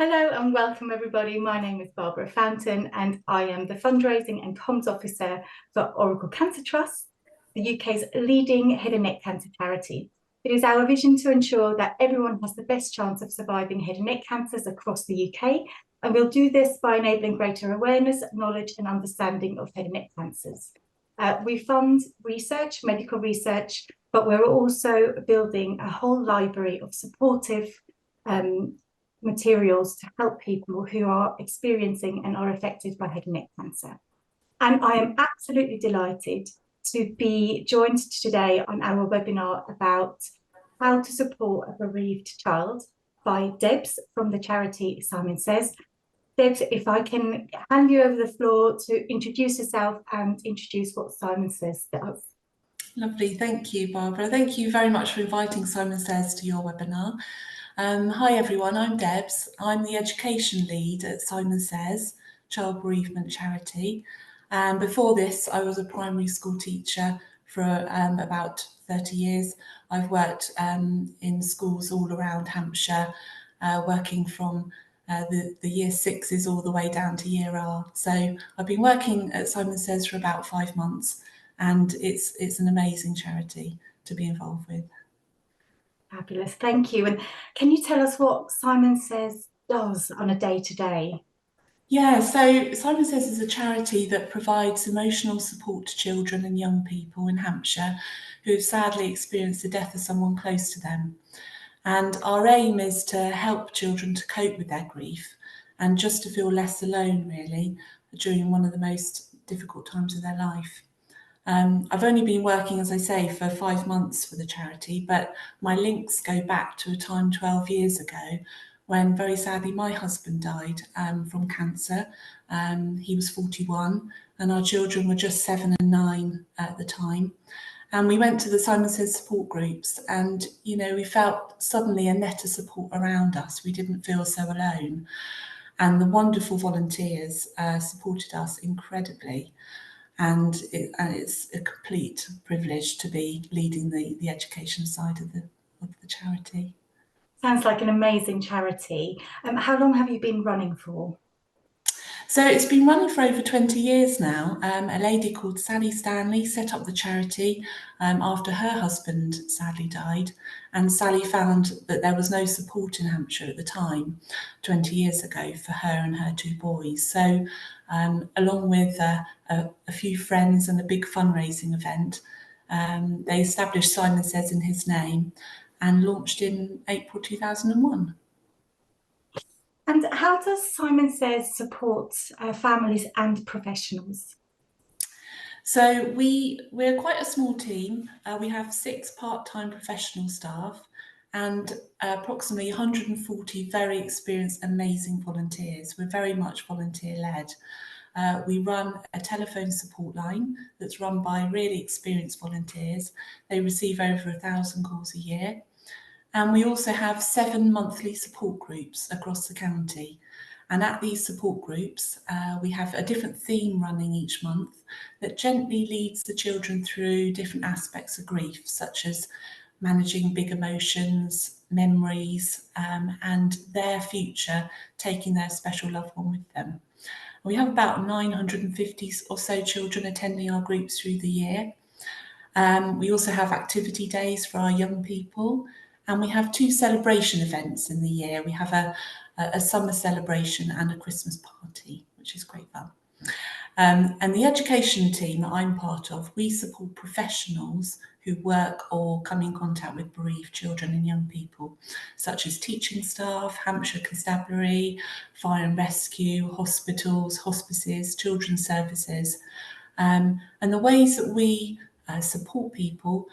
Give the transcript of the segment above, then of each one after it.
Hello and welcome everybody. My name is Barbara Fountain and I am the Fundraising and Comms Officer for Oracle Cancer Trust, the UK's leading head and neck cancer charity. It is our vision to ensure that everyone has the best chance of surviving head and neck cancers across the UK, and we'll do this by enabling greater awareness, knowledge and understanding of head and neck cancers. We fund research, medical research, but we're also building a whole library of supportive materials to help people who are experiencing and are affected by head and neck cancer. And I am absolutely delighted to be joined today on our webinar about how to support a bereaved child by Debs from the charity Simon Says. Debs, if I can hand you over the floor to introduce yourself and introduce what Simon Says does. Lovely, thank you, Barbara. Thank you very much for inviting Simon Says to your webinar. Hi everyone, I'm Debs. I'm the education lead at Simon Says, child bereavement charity. Before this, I was a primary school teacher for about 30 years. I've worked in schools all around Hampshire, working from the year sixes all the way down to year R. So I've been working at Simon Says for about 5 months, and it's an amazing charity to be involved with. Fabulous, thank you. And can you tell us what Simon Says does on a day-to-day? Yeah, so Simon Says is a charity that provides emotional support to children and young people in Hampshire who have sadly experienced the death of someone close to them. And our aim is to help children to cope with their grief and just to feel less alone, really, during one of the most difficult times of their life. I've only been working, as I say, for 5 months for the charity, but my links go back to a time 12 years ago when, very sadly, my husband died from cancer. He was 41 and our children were just 7 and 9 at the time. And we went to the Simon Says support groups and, you know, we felt suddenly a net of support around us. We didn't feel so alone. And the wonderful volunteers supported us incredibly. And it's a complete privilege to be leading the education side of the charity. Sounds like an amazing charity. How long have you been running for? So it's been running for over 20 years now. A lady called Sally Stanley set up the charity after her husband sadly died, and Sally found that there was no support in Hampshire at the time, 20 years ago, for her and her 2 boys. So along with a few friends and a big fundraising event, they established Simon Says in his name and launched in April 2001. And how does Simon Says support families and professionals? So we're quite a small team. We have 6 part-time professional staff and approximately 140 very experienced, amazing volunteers. We're very much volunteer-led. We run a telephone support line that's run by really experienced volunteers. They receive over 1,000 calls a year. And we also have 7 monthly support groups across the county. And at these support groups, we have a different theme running each month that gently leads the children through different aspects of grief, such as managing big emotions, memories, and their future, taking their special loved one with them. We have about 950 or so children attending our groups through the year. We also have activity days for our young people, and we have 2 celebration events in the year. We have a summer celebration and a Christmas party, which is great fun. And the education team that I'm part of, we support professionals who work or come in contact with bereaved children and young people, such as teaching staff, Hampshire Constabulary, fire and rescue, hospitals, hospices, children's services. And the ways that we support people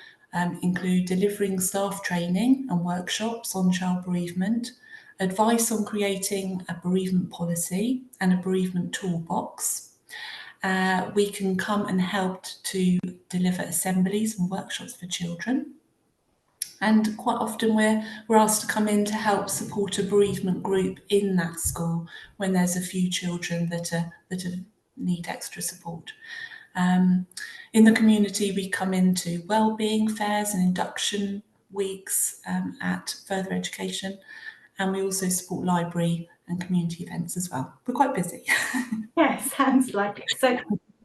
include delivering staff training and workshops on child bereavement, advice on creating a bereavement policy and a bereavement toolbox. We can come and help to deliver assemblies and workshops for children. And quite often we're asked to come in to help support a bereavement group in that school when there's a few children that need extra support. In the community, we come into wellbeing fairs and induction weeks at further education, and we also support library and community events as well. We're quite busy. Yeah, sounds like it. So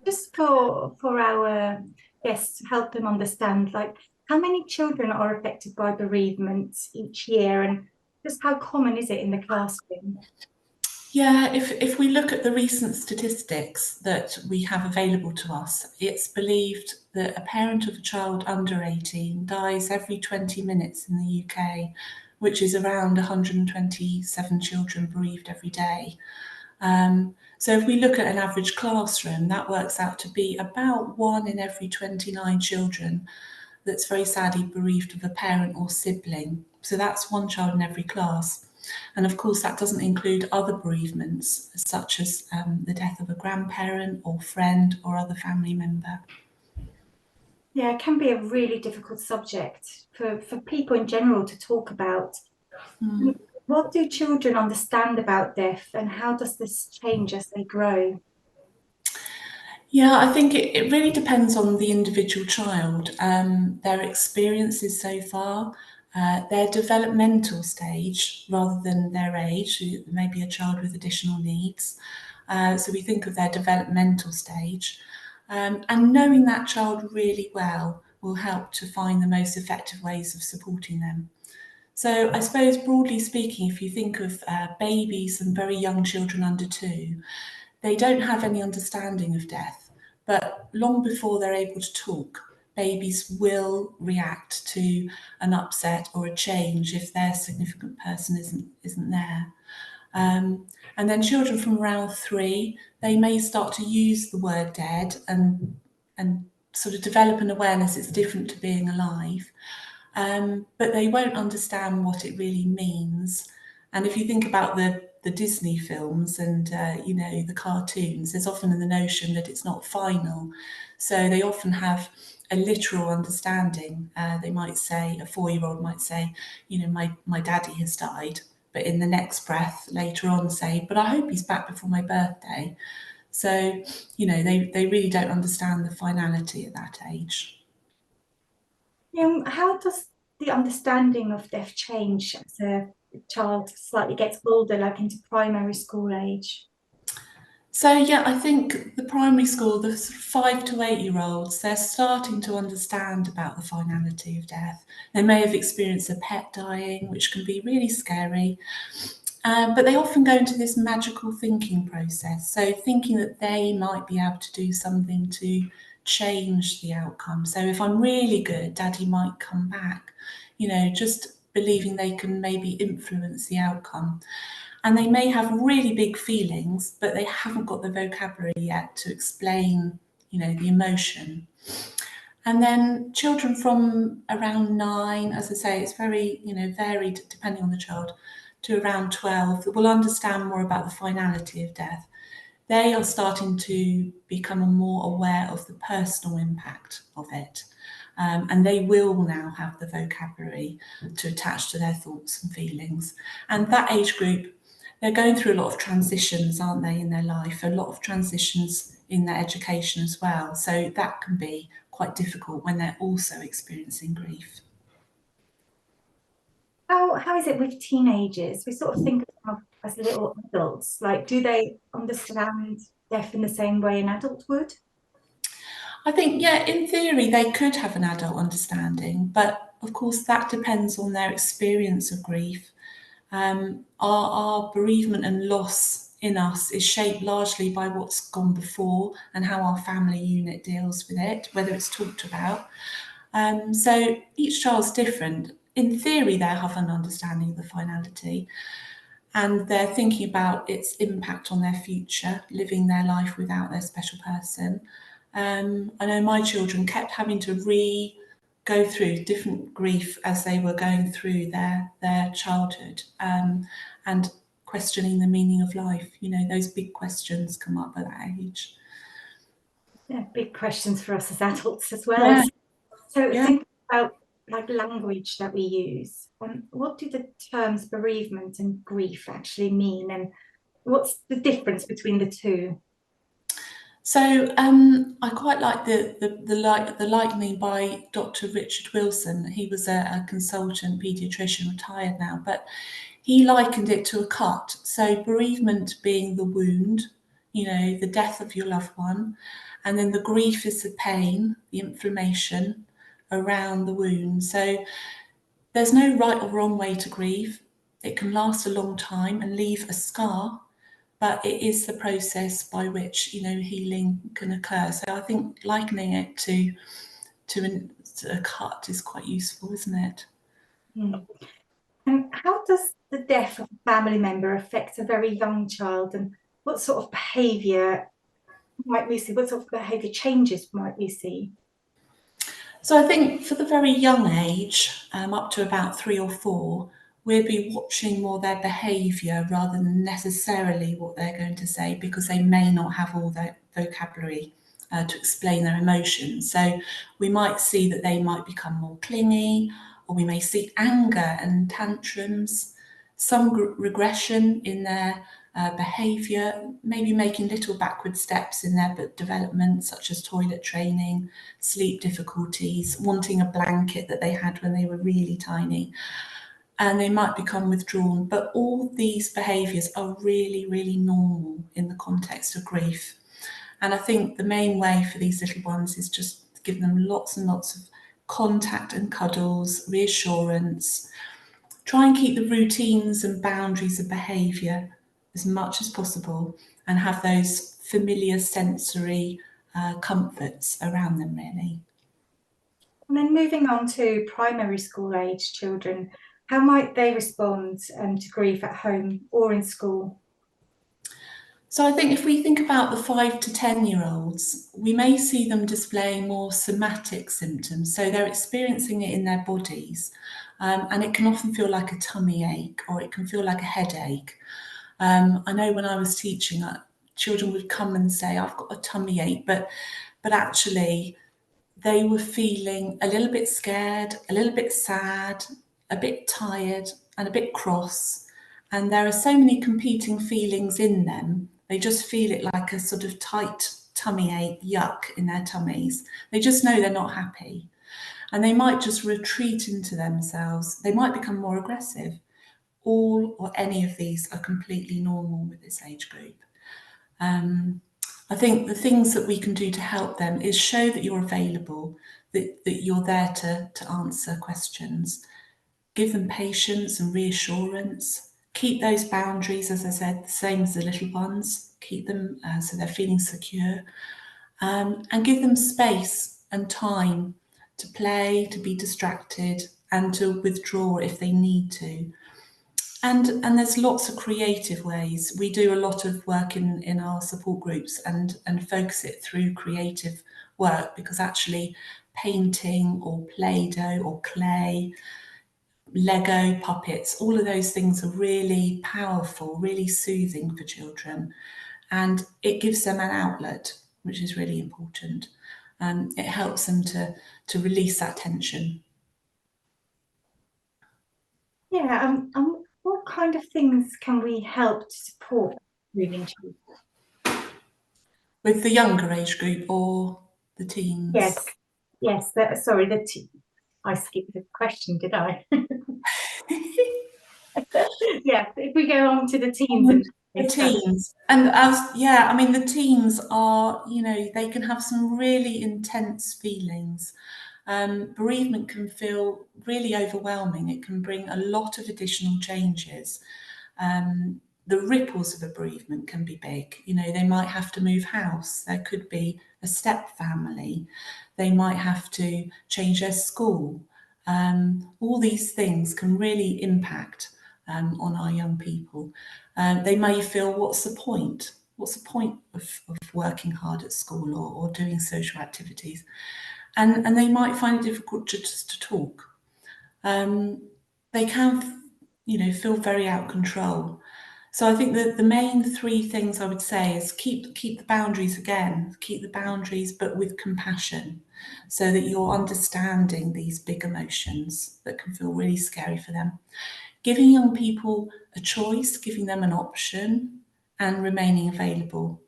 just for our guests to help them understand, like how many children are affected by bereavement each year and just how common is it in the classroom? Yeah, if we look at the recent statistics that we have available to us, it's believed that a parent of a child under 18 dies every 20 minutes in the UK, which is around 127 children bereaved every day. So if we look at an average classroom, that works out to be about 1 in every 29 children that's very sadly bereaved of a parent or sibling. So that's one child in every class. And of course, that doesn't include other bereavements, such as the death of a grandparent or friend or other family member. Yeah, it can be a really difficult subject for people in general to talk about. Mm. What do children understand about death and how does this change as they grow? Yeah, I think it really depends on the individual child, their experiences so far, their developmental stage rather than their age, maybe a child with additional needs. So we think of their developmental stage. And knowing that child really well will help to find the most effective ways of supporting them. So I suppose broadly speaking, if you think of babies and very young children under 2, they don't have any understanding of death, but long before they're able to talk, babies will react to an upset or a change if their significant person isn't there. And then children from around 3, they may start to use the word dead and sort of develop an awareness it's different to being alive. But they won't understand what it really means. And if you think about the Disney films and the cartoons, there's often the notion that it's not final. So they often have a literal understanding. They might say, a 4-year-old might say, my daddy has died, but in the next breath later on say, but I hope he's back before my birthday. So, they really don't understand the finality at that age. How does the understanding of death change as a child slightly gets older, like into primary school age? So yeah, I think the primary school, the sort of 5 to 8-year-olds, they're starting to understand about the finality of death. They may have experienced a pet dying, which can be really scary, but they often go into this magical thinking process. So thinking that they might be able to do something to change the outcome. So if I'm really good, Daddy might come back. Just believing they can maybe influence the outcome. And they may have really big feelings, but they haven't got the vocabulary yet to explain, the emotion. And then children from around 9, as I say, it's very, varied depending on the child, to around 12, will understand more about the finality of death. They are starting to become more aware of the personal impact of it. And they will now have the vocabulary to attach to their thoughts and feelings. And that age group, they're going through a lot of transitions, aren't they, in their life, a lot of transitions in their education as well. So that can be quite difficult when they're also experiencing grief. How is it with teenagers? We sort of think of them as little adults. Like, do they understand death in the same way an adult would? I think, yeah, in theory, they could have an adult understanding, but of course, that depends on their experience of grief. Our bereavement and loss in us is shaped largely by what's gone before and how our family unit deals with it, whether it's talked about. So each child's different. In theory, they have an understanding of the finality and they're thinking about its impact on their future, living their life without their special person. I know my children kept having to go through different grief as they were going through their childhood, and questioning the meaning of life. Those big questions come up at that age. Yeah, big questions for us as adults as well. Yeah, So yeah. think about like language that we use. What do the terms bereavement and grief actually mean, and what's the difference between the two? So I quite like the likening by Dr. Richard Wilson. He was a consultant paediatrician, retired now, but he likened it to a cut. So bereavement being the wound, the death of your loved one, and then the grief is the pain, the inflammation around the wound. So there's no right or wrong way to grieve. It can last a long time and leave a scar, but it is the process by which healing can occur. So I think likening it to a cut is quite useful, isn't it? Mm. And how does the death of a family member affect a very young child, and what sort of behaviour might we see? What sort of behaviour changes might we see? So I think for the very young age, up to about 3 or 4, we'll be watching more their behaviour rather than necessarily what they're going to say, because they may not have all their vocabulary to explain their emotions. So we might see that they might become more clingy, or we may see anger and tantrums, some regression in their behaviour, maybe making little backward steps in their development, such as toilet training, sleep difficulties, wanting a blanket that they had when they were really tiny, and they might become withdrawn. But all these behaviours are really, really normal in the context of grief. And I think the main way for these little ones is just give them lots and lots of contact and cuddles, reassurance. Try and keep the routines and boundaries of behaviour as much as possible, and have those familiar sensory comforts around them, really. And then moving on to primary school age children, how might they respond to grief at home or in school? So I think if we think about the 5 to 10-year-olds, we may see them displaying more somatic symptoms. So they're experiencing it in their bodies, and it can often feel like a tummy ache, or it can feel like a headache. I know when I was teaching, children would come and say, "I've got a tummy ache," but actually they were feeling a little bit scared, a little bit sad, a bit tired, and a bit cross. And there are so many competing feelings in them. They just feel it like a sort of tight tummy ache, yuck in their tummies. They just know they're not happy. And they might just retreat into themselves. They might become more aggressive. All or any of these are completely normal with this age group. I think the things that we can do to help them is show that you're available, that you're there to answer questions. Give them patience and reassurance. Keep those boundaries, as I said, the same as the little ones. Keep them so they're feeling secure. And give them space and time to play, to be distracted, and to withdraw if they need to. And there's lots of creative ways. We do a lot of work in our support groups and focus it through creative work, because actually painting or Play-Doh or clay, Lego puppets, all of those things are really powerful, really soothing for children. And it gives them an outlet, which is really important. It helps them to release that tension. Yeah, what kind of things can we help to support grieving children? With the younger age group or the teens? Yes, yes. Sorry, I skipped the question, did I? Yeah, if we go on to the teens and The stuff. teens, and I mean, the teens are, they can have some really intense feelings. Bereavement can feel really overwhelming. It can bring a lot of additional changes. The ripples of a bereavement can be big. They might have to move house. There could be a step family. They might have to change their school. All these things can really impact on our young people. They may feel, what's the point? What's the point of working hard at school or doing social activities? And they might find it difficult just to talk. They can, feel very out of control. So I think that the main 3 things I would say is keep the boundaries again, keep the boundaries, but with compassion, so that you're understanding these big emotions that can feel really scary for them. Giving young people a choice, giving them an option, and remaining available.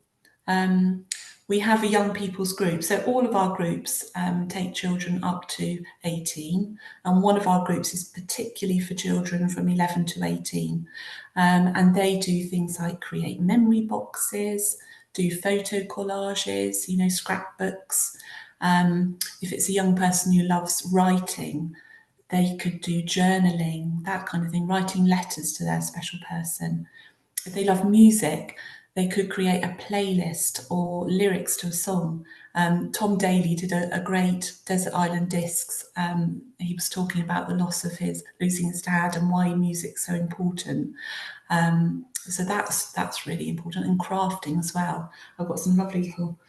we have a young people's group. So all of our groups take children up to 18, and one of our groups is particularly for children from 11 to 18. And they do things like create memory boxes, do photo collages, scrapbooks. If it's a young person who loves writing, they could do journaling, that kind of thing, writing letters to their special person. If they love music, they could create a playlist or lyrics to a song. Tom Daly did a great Desert Island Discs. He was talking about the loss of losing his dad and why music's so important. So that's really important, and crafting as well. I've got some lovely little.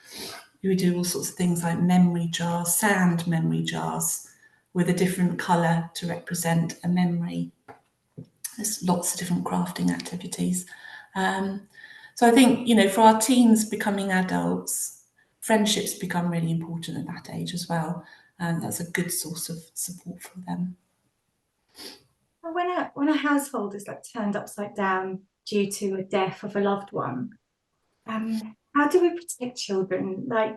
We do all sorts of things like memory jars, sand memory jars, with a different colour to represent a memory. There's lots of different crafting activities. So I think, for our teens becoming adults, friendships become really important at that age as well. And that's a good source of support for them. When a household is like turned upside down due to a death of a loved one, how do we protect children? Like,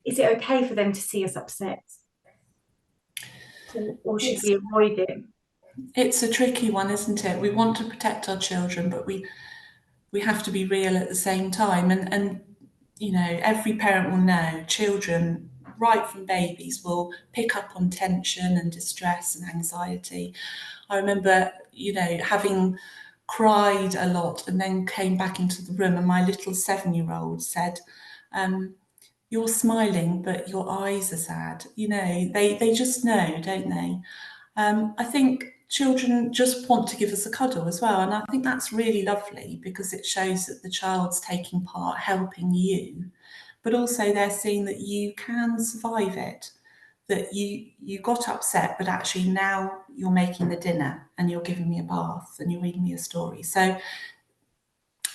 is it okay for them to see us upset? Or should we avoid it? It's a tricky one, isn't it? We want to protect our children, but we have to be real at the same time. And every parent will know children, right from babies, will pick up on tension and distress and anxiety. I remember, having cried a lot and then came back into the room, and my little 7-year-old said, "You're smiling, but your eyes are sad." They just know, don't they? I think children just want to give us a cuddle as well. And I think that's really lovely, because it shows that the child's taking part, helping you, but also they're seeing that you can survive it, that you got upset, but actually now you're making the dinner and you're giving me a bath and you're reading me a story. So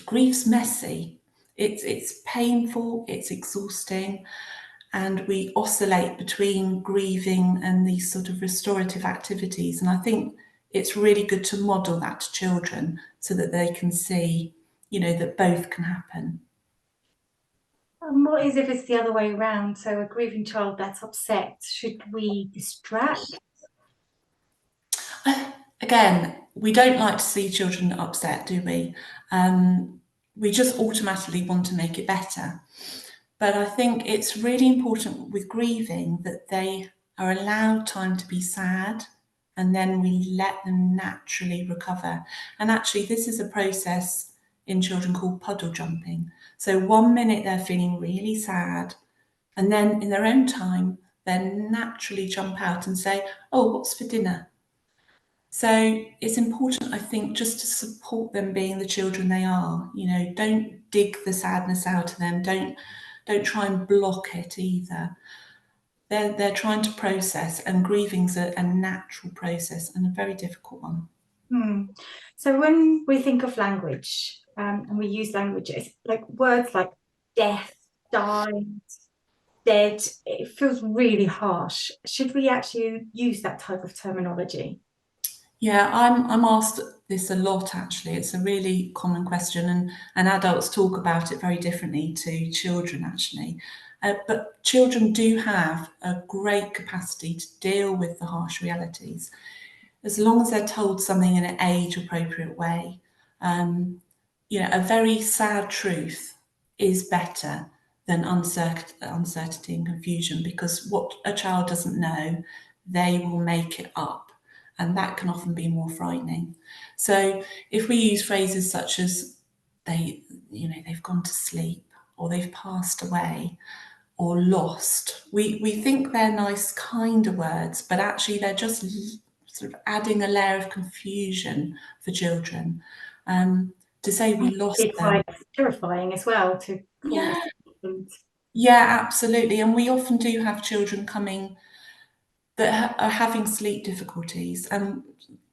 grief's messy. It's painful, it's exhausting, and we oscillate between grieving and these sort of restorative activities. And I think it's really good to model that to children so that they can see, that both can happen. And what is if it's the other way around? So a grieving child that's upset, should we distract? Again, we don't like to see children upset, do we? We just automatically want to make it better. But I think it's really important with grieving that they are allowed time to be sad, and then we let them naturally recover. And actually, this is a process in children called puddle jumping. So 1 minute they're feeling really sad, and then in their own time, they naturally jump out and say, "Oh, what's for dinner?" So it's important, I think, just to support them being the children they are. Don't dig the sadness out of them. Don't try and block it either. They're trying to process, and grieving's a natural process and a very difficult one. So when we think of language, and we use languages like words like death, died, dead, it feels really harsh. Should we actually use that type of terminology? Yeah, I'm asked this a lot, actually. It's a really common question, and adults talk about it very differently to children, actually. But children do have a great capacity to deal with the harsh realities, as long as they're told something in an age-appropriate way. A very sad truth is better than uncertainty and confusion, because what a child doesn't know, they will make it up. And that can often be more frightening. So if we use phrases such as they've gone to sleep, or they've passed away, or lost, we think they're nice, kinder words, but actually they're just sort of adding a layer of confusion for children. To say we lost It's them. quite terrifying as well to fall Yeah, asleep. yeah, absolutely. And we often do have children coming that are having sleep difficulties. And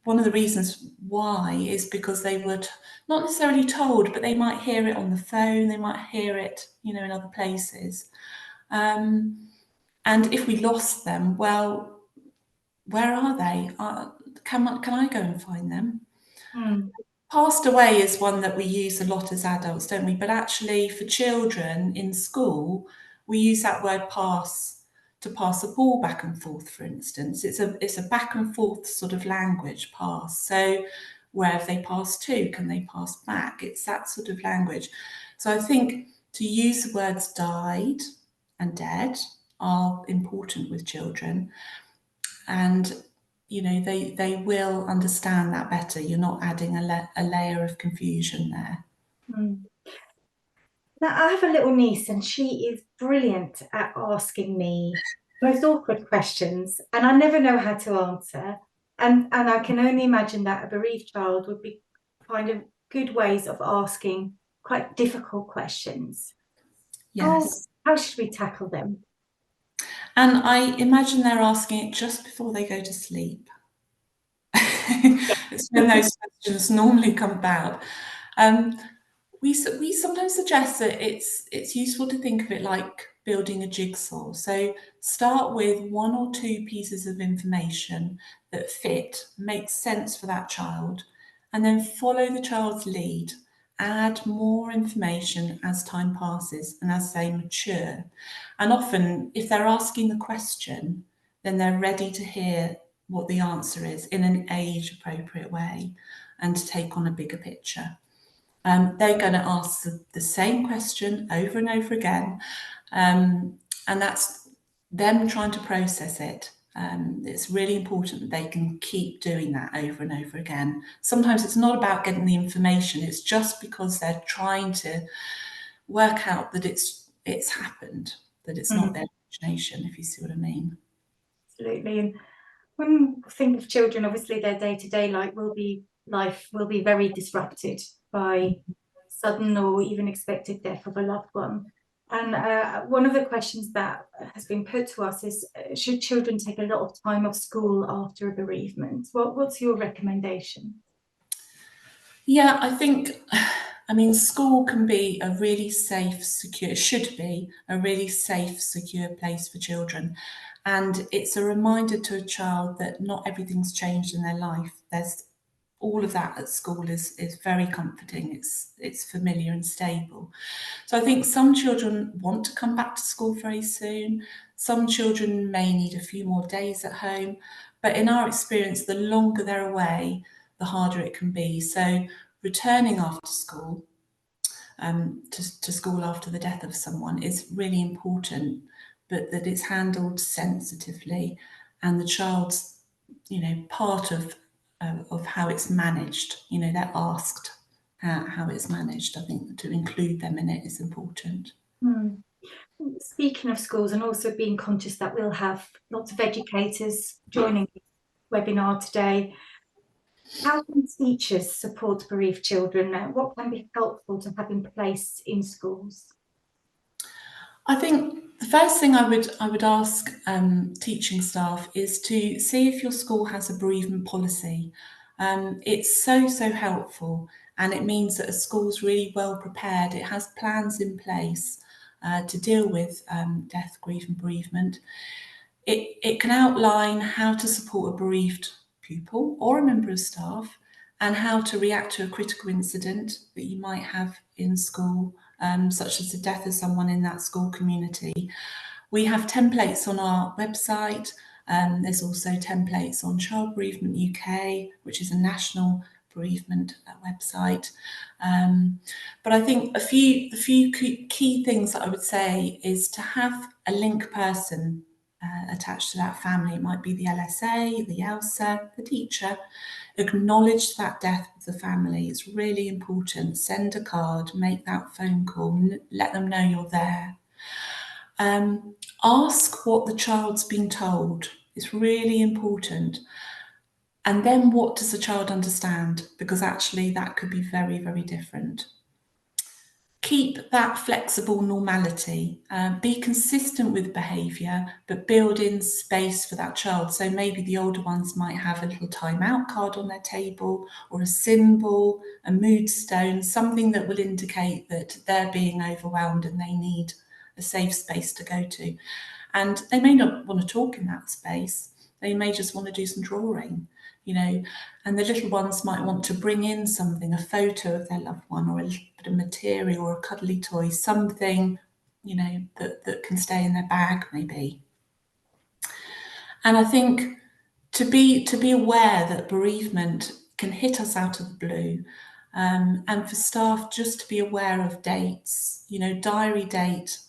one of the reasons why is because they would not necessarily told, but they might hear it on the phone, they might hear it, in other places. And if we lost them, well, where are they? Can I go and find them? Mm. Passed away is one that we use a lot as adults, don't we? But actually, for children in school, we use that word pass to pass a ball back and forth, for instance. It's a back and forth sort of language, pass. So where have they passed to? Can they pass back? It's that sort of language. So I think to use the words died and dead are important with children. And they will understand that better. You're not adding a layer of confusion there. Mm. Now, I have a little niece and she is brilliant at asking me most awkward questions, and I never know how to answer. And I can only imagine that a bereaved child would be kind of good ways of asking quite difficult questions. How Yes. how should we tackle them? And I imagine they're asking it just before they go to sleep. It's when those questions normally come about. Um, we sometimes suggest that it's useful to think of it like building a jigsaw. So start with one or two pieces of information that fit, make sense for that child, and then follow the child's lead. Add more information as time passes and as they mature. And often, if they're asking the question, then they're ready to hear what the answer is in an age appropriate way and to take on a bigger picture. They're going to ask the same question over and over again, and that's them trying to process it. It's really important that they can keep doing that over and over again. Sometimes it's not about getting the information, it's just because they're trying to work out that it's happened, that it's not their imagination, if you see what I mean. Absolutely. And when we think of children, obviously their day-to-day life will be very disrupted by sudden or even expected death of a loved one. And one of the questions that has been put to us is, should children take a lot of time off school after a bereavement? What's your recommendation? Yeah, I mean, school can be a really safe, secure, should be a really safe, secure place for children. And it's a reminder to a child that not everything's changed in their life. There's all of that at school is very comforting. It's familiar and stable. So I think some children want to come back to school very soon. Some children may need a few more days at home. But in our experience, the longer they're away, the harder it can be. So returning after school, to school after the death of someone is really important, but that it's handled sensitively and the child's, part of how it's managed. They're asked how it's managed. I think to include them in it is important. Hmm. Speaking of schools, and also being conscious that we'll have lots of educators joining the webinar today, how can teachers support bereaved children? What can be helpful to have in place in schools? I think the first thing I would ask teaching staff is to see if your school has a bereavement policy. It's so helpful, and it means that a school's really well prepared. It has plans in place to deal with death, grief, and bereavement. It can outline how to support a bereaved pupil or a member of staff and how to react to a critical incident that you might have in school, such as the death of someone in that school community. We have templates on our website. There's also templates on Child Bereavement UK, which is a national bereavement website. But I think the few key things that I would say is to have a link person attached to that family. It might be the LSA, the ELSA, the teacher. Acknowledge that death of the family. It's really important. Send a card, make that phone call, let them know you're there. Ask what the child's been told. It's really important. And then what does the child understand? Because actually that could be very different. Keep that flexible normality, be consistent with behaviour, but build in space for that child. So maybe the older ones might have a little timeout card on their table, or a symbol, a mood stone, something that will indicate that they're being overwhelmed and they need a safe space to go to. And they may not want to talk in that space, They may just want to do some drawing, you know, and the little ones might want to bring in something, a photo of their loved one, or a little bit of material, or a cuddly toy, something, you know, that can stay in their bag maybe. And I think to be aware that bereavement can hit us out of the blue, and for staff just to be aware of dates, you know, diary date,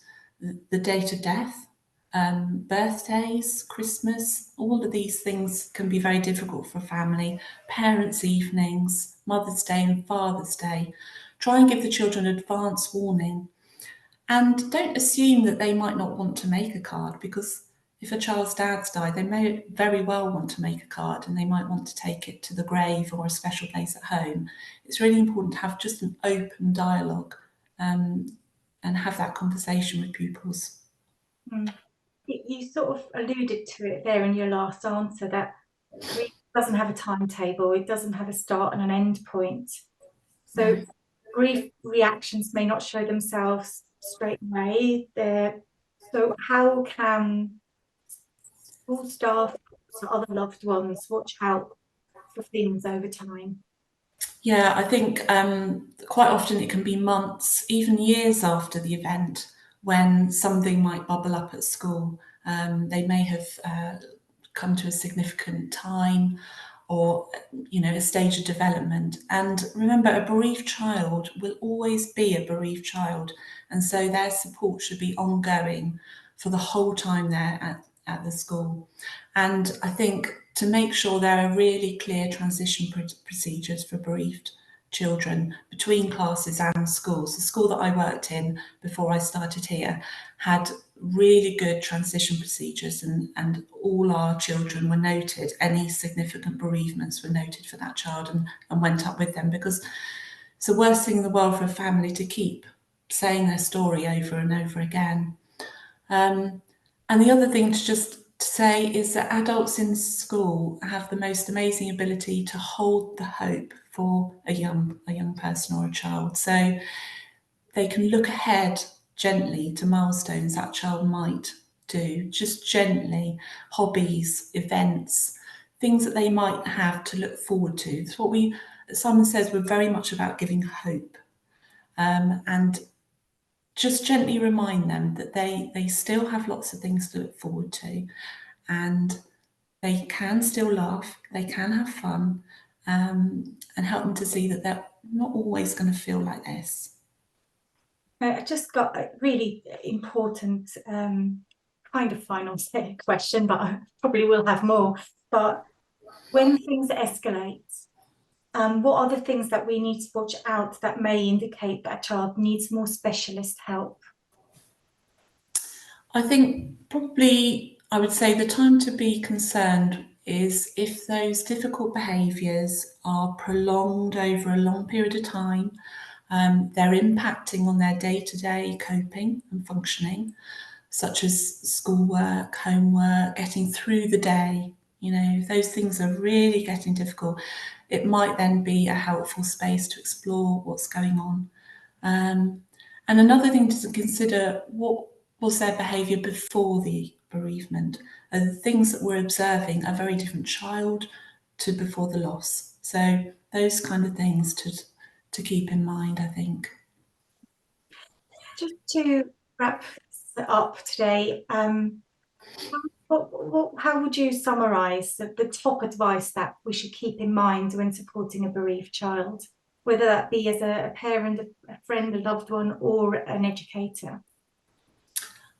the date of death, birthdays, Christmas, all of these things can be very difficult for a family. Parents' evenings, Mother's Day and Father's Day. Try and give the children advance warning, and don't assume that they might not want to make a card, because if a child's dad's died, they may very well want to make a card, and they might want to take it to the grave or a special place at home. It's really important to have just an open dialogue, and have that conversation with pupils. You sort of alluded to it there in your last answer, that grief doesn't have a timetable, it doesn't have a start and an end point. So No. grief reactions may not show themselves straight away. So how can school staff or other loved ones watch out for things over time? Yeah, I think quite often it can be months, even years after the event, when something might bubble up at school. They may have come to a significant time, or you know, a stage of development. And remember, a bereaved child will always be a bereaved child, and so their support should be ongoing for the whole time they're at the school. And I think to make sure there are really clear transition procedures for bereaved children between classes and schools. The school that I worked in before I started here had really good transition procedures, and all our children were noted. Any significant bereavements were noted for that child, and went up with them, because it's the worst thing in the world for a family to keep saying their story over and over again. And the other thing to just say is that adults in school have the most amazing ability to hold the hope for a young person or a child. So they can look ahead gently to milestones that child might do, just gently, hobbies, events, things that they might have to look forward to. It's what Simon says, we're very much about giving hope, and just gently remind them that they still have lots of things to look forward to, and they can still laugh, they can have fun, and help them to see that they're not always going to feel like this. I just got a really important kind of final question, but I probably will have more. But when things escalate, what are the things that we need to watch out that may indicate that a child needs more specialist help? I think probably I would say the time to be concerned is if those difficult behaviours are prolonged over a long period of time, they're impacting on their day-to-day coping and functioning, such as schoolwork, homework, getting through the day. You know, if those things are really getting difficult, it might then be a helpful space to explore what's going on. And another thing to consider, what was their behaviour before the bereavement? The things that we're observing are very different child to before the loss. So those kind of things to keep in mind, I think. Just to wrap up today, how would you summarise the top advice that we should keep in mind when supporting a bereaved child, whether that be as a parent, a friend, a loved one, or an educator?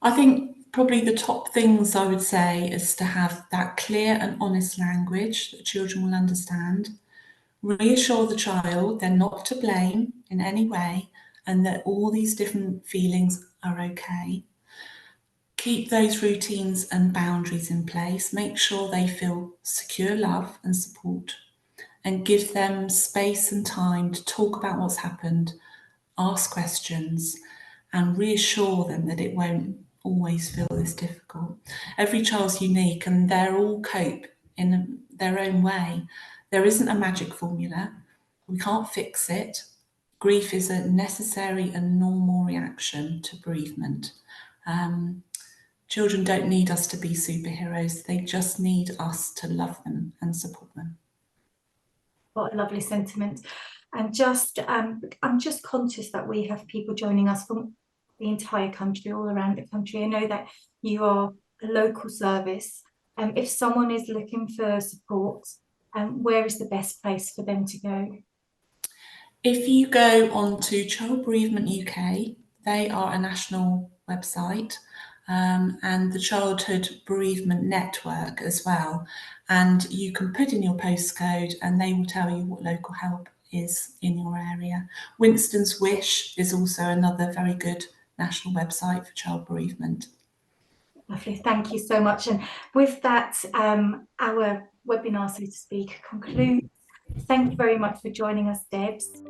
I think probably the top things I would say is to have that clear and honest language that children will understand. Reassure the child they're not to blame in any way, and that all these different feelings are okay. Keep those routines and boundaries in place. Make sure they feel secure love and support, and give them space and time to talk about what's happened, ask questions, and reassure them that it won't always feel this difficult. Every child's unique, and they're all cope in their own way. There isn't a magic formula. We can't fix it. Grief is a necessary and normal reaction to bereavement. Children don't need us to be superheroes, they just need us to love them and support them. What a lovely sentiment. And just, I'm just conscious that we have people joining us from the entire country, all around the country. I know that you are a local service. If someone is looking for support, where is the best place for them to go? If you go on to Child Bereavement UK, they are a national website, and the Childhood Bereavement Network as well. And you can put in your postcode and they will tell you what local help is in your area. Winston's Wish is also another very good national website for child bereavement. Lovely, thank you so much. And with that, our webinar, so to speak, concludes. Thank you very much for joining us, Debs.